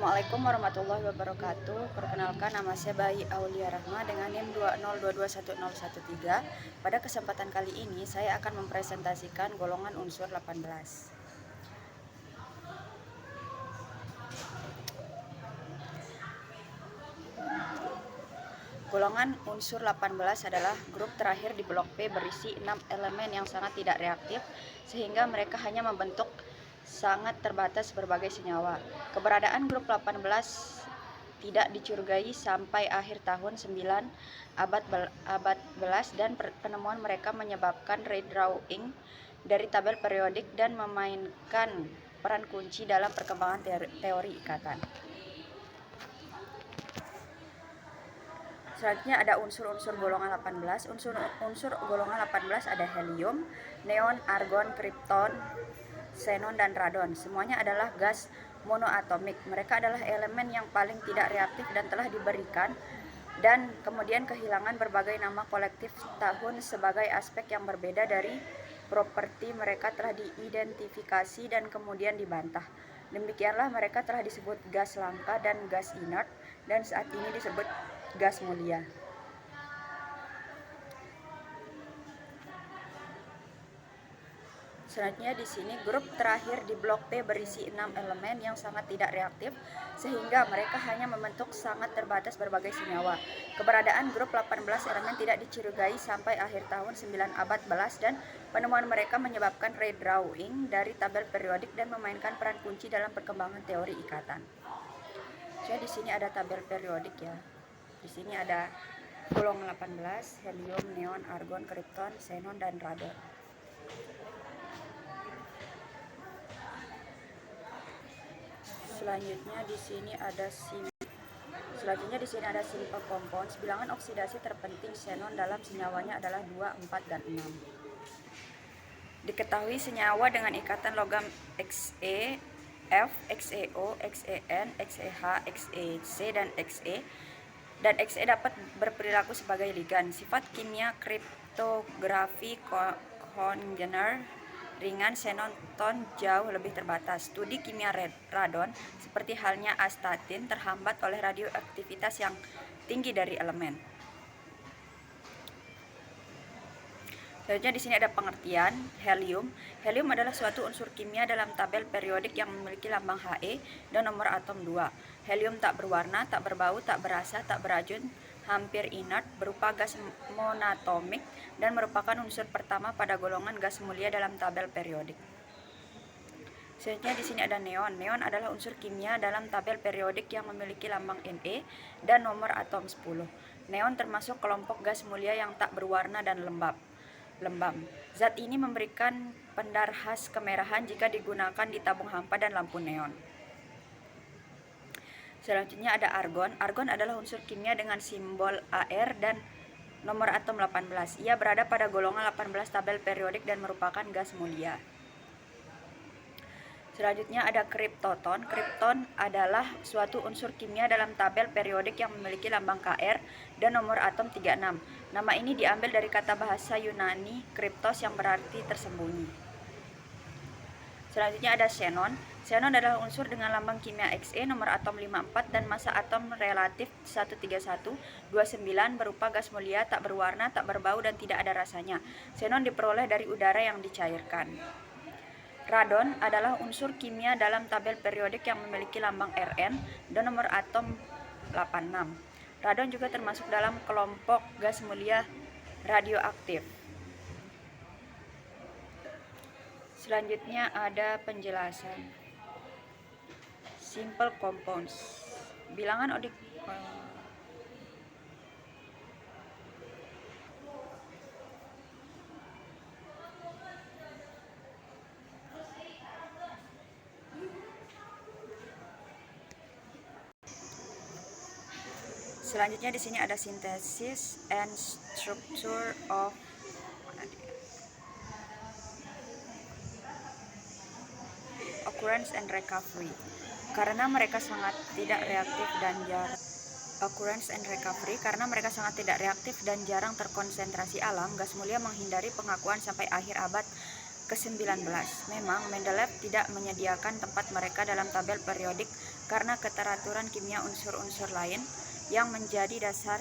Assalamualaikum warahmatullahi wabarakatuh. Perkenalkan, nama saya Bayi Aulia Rahma dengan NIM 2022113. Pada kesempatan kali ini saya akan mempresentasikan golongan unsur 18. Golongan unsur 18 adalah grup terakhir di blok P berisi 6 elemen yang sangat tidak reaktif, sehingga mereka hanya membentuk sangat terbatas berbagai senyawa. Keberadaan grup 18 tidak dicurigai sampai akhir tahun 9 abad belas, dan penemuan mereka menyebabkan redrawing dari tabel periodik dan memainkan peran kunci dalam perkembangan teori ikatan. Selanjutnya ada unsur-unsur golongan 18. Unsur golongan 18 ada helium, neon, argon, krypton, xenon, dan radon. Semuanya adalah gas monoatomik. Mereka adalah elemen yang paling tidak reaktif dan telah diberikan dan kemudian kehilangan berbagai nama kolektif tahun sebagai aspek yang berbeda dari properti mereka telah diidentifikasi dan kemudian dibantah. Demikianlah mereka telah disebut gas langka dan gas inert, dan saat ini disebut gas mulia. Selanjutnya di sini grup terakhir di blok P berisi 6 elemen yang sangat tidak reaktif, sehingga mereka hanya membentuk sangat terbatas berbagai senyawa. Keberadaan grup 18 elemen tidak dicurigai sampai akhir tahun 9 abad belas, dan penemuan mereka menyebabkan redrawing dari tabel periodik dan memainkan peran kunci dalam perkembangan teori ikatan. Jadi di sini ada tabel periodik ya. Di sini ada golongan 18, helium, neon, argon, krypton, xenon, dan radon. Selanjutnya di sini ada simple compounds. Bilangan oksidasi terpenting xenon dalam senyawanya adalah 2, 4, dan 6. Diketahui senyawa dengan ikatan logam Xe, F, Xeo, Xen, Xeh, Xec, dan Xe dapat berperilaku sebagai ligan. Sifat kimia kriptografi Kongener ringan, xenonton jauh lebih terbatas. Studi kimia radon, seperti halnya astatin, terhambat oleh radioaktivitas yang tinggi dari elemen. Selanjutnya di sini ada pengertian helium. Helium adalah suatu unsur kimia dalam tabel periodik yang memiliki lambang He dan nomor atom 2. Helium tak berwarna, tak berbau, tak berasa, tak beracun, hampir inert, berupa gas monatomik, dan merupakan unsur pertama pada golongan gas mulia dalam tabel periodik. Selanjutnya di sini ada neon. Neon adalah unsur kimia dalam tabel periodik yang memiliki lambang Ne dan nomor atom 10. Neon termasuk kelompok gas mulia yang tak berwarna dan lembam. Zat ini memberikan pendar khas kemerahan jika digunakan di tabung hampa dan lampu neon. Selanjutnya ada argon. Argon adalah unsur kimia dengan simbol Ar dan nomor atom 18. Ia berada pada golongan 18 tabel periodik dan merupakan gas mulia. Selanjutnya ada krypton. Krypton adalah suatu unsur kimia dalam tabel periodik yang memiliki lambang Kr dan nomor atom 36. Nama ini diambil dari kata bahasa Yunani kryptos yang berarti tersembunyi. Selanjutnya ada xenon. Xenon adalah unsur dengan lambang kimia Xe, nomor atom 54, dan massa atom relatif 13129, berupa gas mulia, tak berwarna, tak berbau, dan tidak ada rasanya. Xenon diperoleh dari udara yang dicairkan. Radon adalah unsur kimia dalam tabel periodik yang memiliki lambang Rn dan nomor atom 86. Radon juga termasuk dalam kelompok gas mulia radioaktif. Selanjutnya ada penjelasan simple compounds. Bilangan Selanjutnya di sini ada synthesis and structure of occurrence and recovery. Karena mereka sangat tidak reaktif dan jarang terkonsentrasi alam, gas mulia menghindari pengakuan sampai akhir abad ke-19. Memang Mendeleev tidak menyediakan tempat mereka dalam tabel periodik karena keteraturan kimia unsur-unsur lain yang menjadi dasar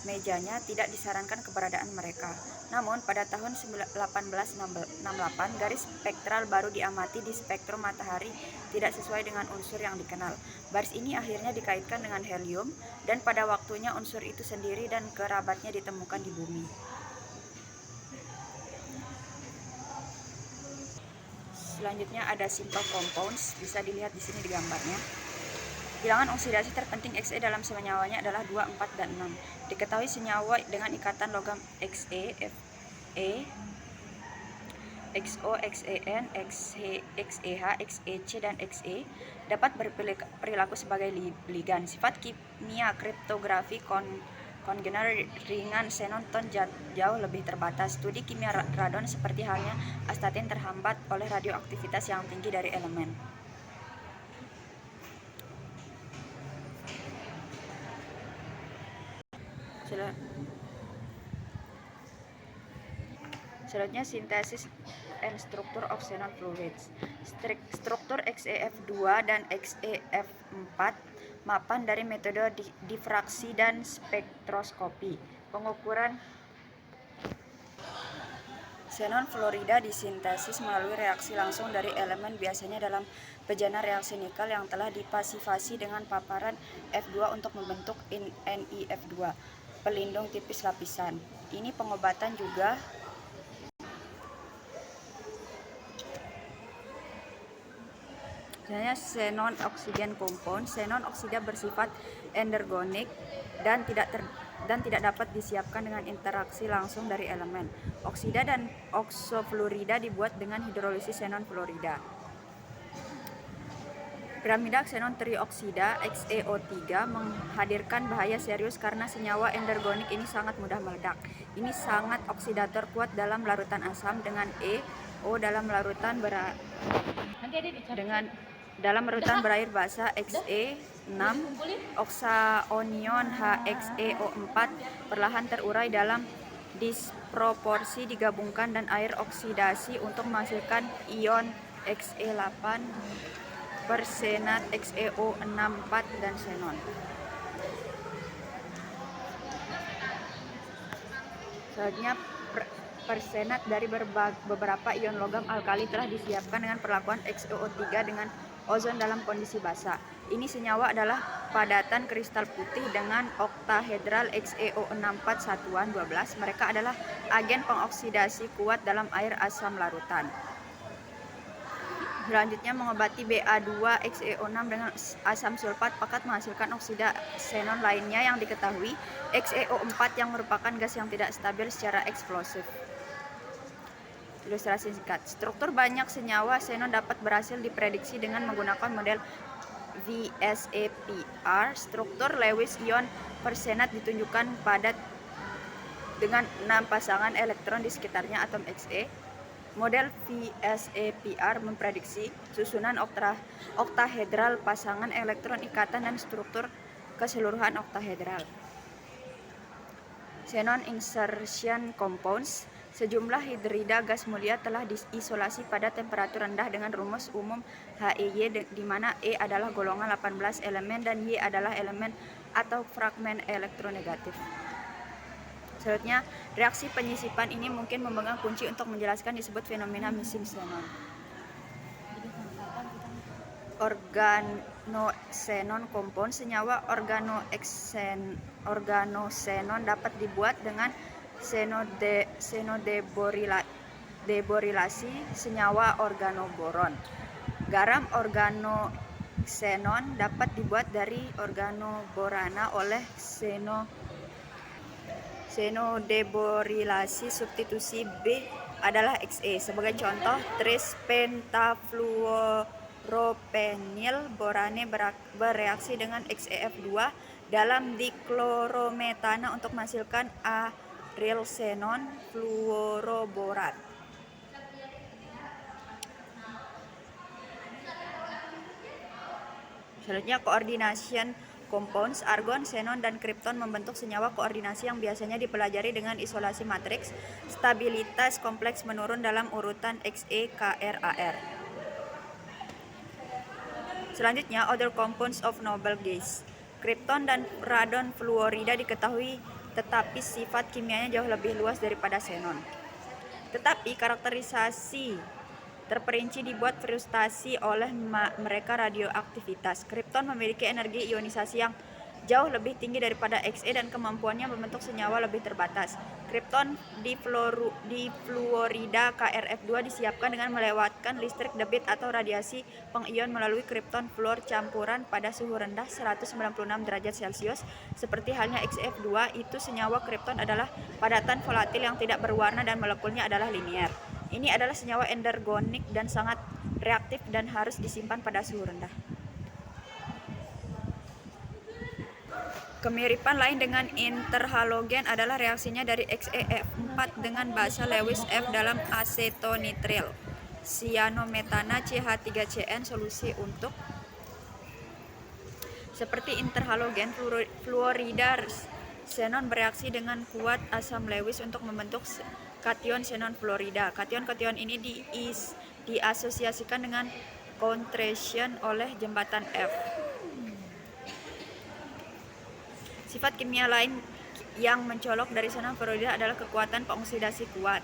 mejanya tidak disarankan keberadaan mereka. Namun, pada tahun 1868, garis spektral baru diamati di spektrum matahari tidak sesuai dengan unsur yang dikenal. Baris ini akhirnya dikaitkan dengan helium, dan pada waktunya unsur itu sendiri dan kerabatnya ditemukan di bumi. Selanjutnya ada simple compounds, bisa dilihat di sini di gambarnya. Bilangan oksidasi terpenting Xe dalam senyawanya adalah 2, 4, dan 6. Diketahui senyawa dengan ikatan logam Xe, Fe, Xo, Xen, Xeh, Xec, dan Xe dapat berperilaku sebagai ligan. Sifat kimia kriptografi kongener ringan xenon jauh lebih terbatas. Studi kimia radon seperti halnya astatin terhambat oleh radioaktivitas yang tinggi dari elemen. Selanjutnya sintesis and structure of xenon fluids. Struktur XeF2 dan XeF4 mapan dari metode difraksi dan spektroskopi. Pengukuran xenon fluorida disintesis melalui reaksi langsung dari elemen, biasanya dalam bejana reaksi nikel yang telah dipasifasi dengan paparan F2 untuk membentuk NiF2, pelindung tipis lapisan. Ini pengobatan juga. Selanjutnya xenon oksigen compound. Xenon oksida bersifat endergonik dan tidak dapat disiapkan dengan interaksi langsung dari elemen. Oksida dan oksofluorida dibuat dengan hidrolisis xenon fluorida. Piramida xenon trioksida XeO3 menghadirkan bahaya serius karena senyawa endergonik ini sangat mudah meledak. Ini sangat oksidator kuat dalam larutan asam dengan O dalam larutan berair basa Xe6, oksaonion HXeO4 perlahan terurai dalam disproporsi digabungkan dan air oksidasi untuk menghasilkan ion Xe8, persenat XeO64 dan xenon. Selanjutnya persenat dari beberapa ion logam alkali telah disiapkan dengan perlakuan XeO3 dengan ozon dalam kondisi basa. Ini senyawa adalah padatan kristal putih dengan oktahedral XeO64 satuan 12. Mereka adalah agen pengoksidasi kuat dalam air asam larutan. Selanjutnya mengobati Ba2XeO6 dengan asam sulfat pekat menghasilkan oksida xenon lainnya yang diketahui, XeO4 yang merupakan gas yang tidak stabil secara eksplosif. Ilustrasi singkat. Struktur banyak senyawa xenon dapat berhasil diprediksi dengan menggunakan model VSEPR. Struktur Lewis ion persenat ditunjukkan padat dengan 6 pasangan elektron di sekitarnya atom Xe. Model VSEPR memprediksi susunan oktahedral pasangan elektron ikatan dan struktur keseluruhan oktahedral. Xenon insertion compounds. Sejumlah hidrida gas mulia telah diisolasi pada temperatur rendah dengan rumus umum HEY, di mana E adalah golongan 18 elemen dan Y adalah elemen atau fragmen elektronegatif. Selanjutnya, reaksi penyisipan ini mungkin memegang kunci untuk menjelaskan disebut fenomena missing xenon. Organoxenon compound. Senyawa organoxenon dapat dibuat dengan xenodeborylasi senyawa organoboron. Garam organoxenon dapat dibuat dari organoborana oleh xenodeborylasi. Substitusi B adalah Xe. Sebagai contoh, tris-pentafluoropenil borane bereaksi dengan XeF2 dalam diklorometana untuk menghasilkan aryl xenon fluoroborat. Selanjutnya coordination compounds. Argon, xenon, dan kripton membentuk senyawa koordinasi yang biasanya dipelajari dengan isolasi matriks. Stabilitas kompleks menurun dalam urutan XeKRAR. Selanjutnya, other compounds of noble gas. Krypton dan radon fluorida diketahui, tetapi sifat kimianya jauh lebih luas daripada xenon. Tetapi karakterisasi terperinci dibuat frustasi oleh mereka radioaktivitas. Krypton memiliki energi ionisasi yang jauh lebih tinggi daripada Xe dan kemampuannya membentuk senyawa lebih terbatas. Krypton difluorida KrF2 disiapkan dengan melewatkan listrik debit atau radiasi pengion melalui krypton fluor campuran pada suhu rendah 196 derajat Celcius. Seperti halnya XF2, itu senyawa krypton adalah padatan volatil yang tidak berwarna dan molekulnya adalah linier. Ini adalah senyawa endergonik dan sangat reaktif dan harus disimpan pada suhu rendah. Kemiripan lain dengan interhalogen adalah reaksinya dari XeF4 dengan basa Lewis F dalam asetonitril cyanometana CH3CN solusi untuk. Seperti interhalogen, fluorida xenon bereaksi dengan kuat asam Lewis untuk membentuk kation xenon fluorida. Kation-kation ini diasosiasikan dengan contraction oleh jembatan F. Sifat kimia lain yang mencolok dari xenon fluorida adalah kekuatan pengoksidasi kuat.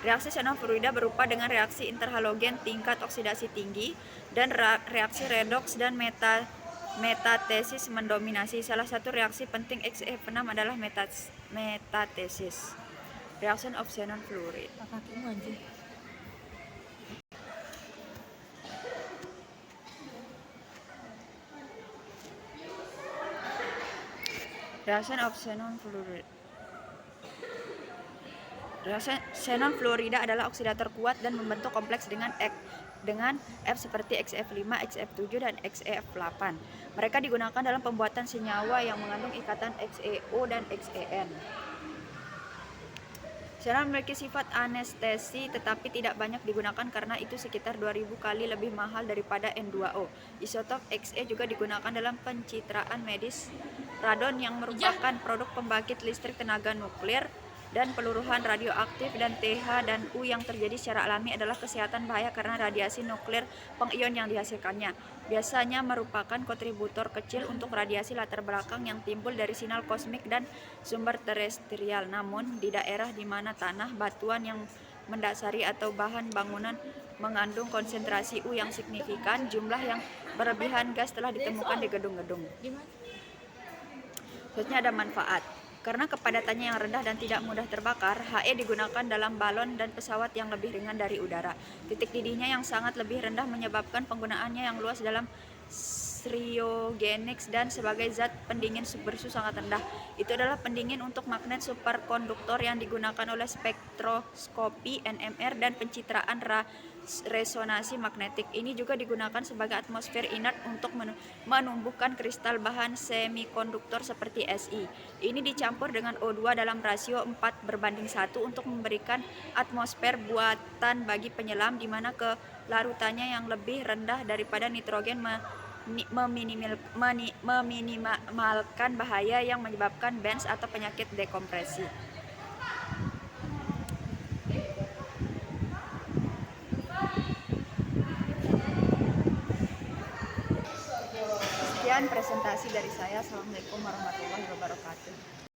Reaksi xenon fluorida berupa dengan reaksi interhalogen tingkat oksidasi tinggi dan reaksi redoks dan metatesis mendominasi. Salah satu reaksi penting XeF6 adalah metatesis. Reaction of xenon fluoride. Reaction of xenon fluoride. Xenon fluorida adalah oksidator kuat dan membentuk kompleks dengan F seperti XF5, XF7, dan XF8. Mereka digunakan dalam pembuatan senyawa yang mengandung ikatan XeO dan XeN. Xenon memiliki sifat anestesi tetapi tidak banyak digunakan karena itu sekitar 2000 kali lebih mahal daripada N2O. Isotop Xe juga digunakan dalam pencitraan medis. Radon yang merupakan produk pembangkit listrik tenaga nuklir dan peluruhan radioaktif dan TH dan U yang terjadi secara alami adalah kesehatan bahaya karena radiasi nuklir pengion yang dihasilkannya. Biasanya merupakan kontributor kecil untuk radiasi latar belakang yang timbul dari sinyal kosmik dan sumber terestrial. Namun, di daerah di mana tanah, batuan yang mendasari atau bahan bangunan mengandung konsentrasi U yang signifikan, jumlah yang berlebihan gas telah ditemukan di gedung-gedung. Selanjutnya ada manfaat. Karena kepadatannya yang rendah dan tidak mudah terbakar, He digunakan dalam balon dan pesawat yang lebih ringan dari udara. Titik didihnya yang sangat lebih rendah menyebabkan penggunaannya yang luas dalam cryogenics dan sebagai zat pendingin bersuhu sangat rendah. Itu adalah pendingin untuk magnet superkonduktor yang digunakan oleh spektroskopi NMR dan pencitraan resonansi magnetik. Ini juga digunakan sebagai atmosfer inert untuk menumbuhkan kristal bahan semikonduktor seperti Si. Ini dicampur dengan O2 dalam rasio 4:1 untuk memberikan atmosfer buatan bagi penyelam, di mana kelarutannya yang lebih rendah daripada nitrogen meminimalkan bahaya yang menyebabkan burns atau penyakit dekompresi. Sekian presentasi dari saya. Assalamualaikum warahmatullahi wabarakatuh.